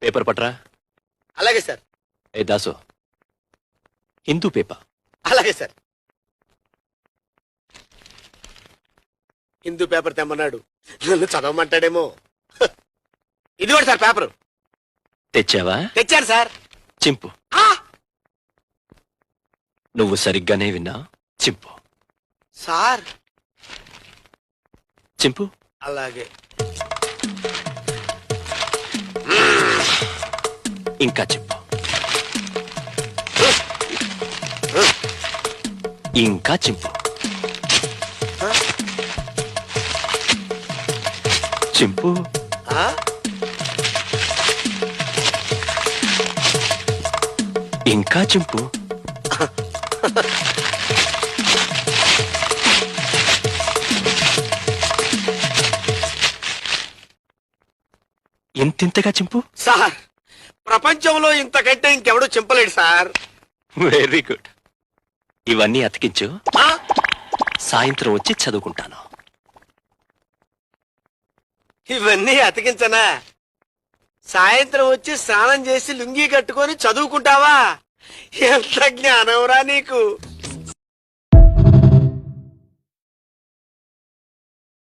Paper పట్రా. అలాగే sir. ఏ Dasu, Hindu paper. అలాగే సార్. హిందూ పేపర్ తెమ్మన్నాడు, నన్ను చదవమంటాడేమో. ఇది కూడా సార్ పేపరు. తెచ్చావా? తెచ్చారు సార్. చింపు. నువ్వు సరిగ్గానే విన్నా. చింపు సార్. చింపు. అలాగే. ఇంకా చింపు. ఇంకా చింపు. చింపు. ఇంకా చింపు. ఇంతింతగా చింపు. సార్, ప్రపంచంలో ఇంతకంటే ఇంకెవడూ చింపలేడు సార్. Very good. ఇవన్నీ అతికించు, సాయంత్రం వచ్చి చదువుకుంటాను. ఇవన్నీ అతికించనా? సాయంత్రం వచ్చి స్నానం చేసి లుంగీ కట్టుకొని చదువుకుంటావా? ఎంత జ్ఞానంరా నీకు.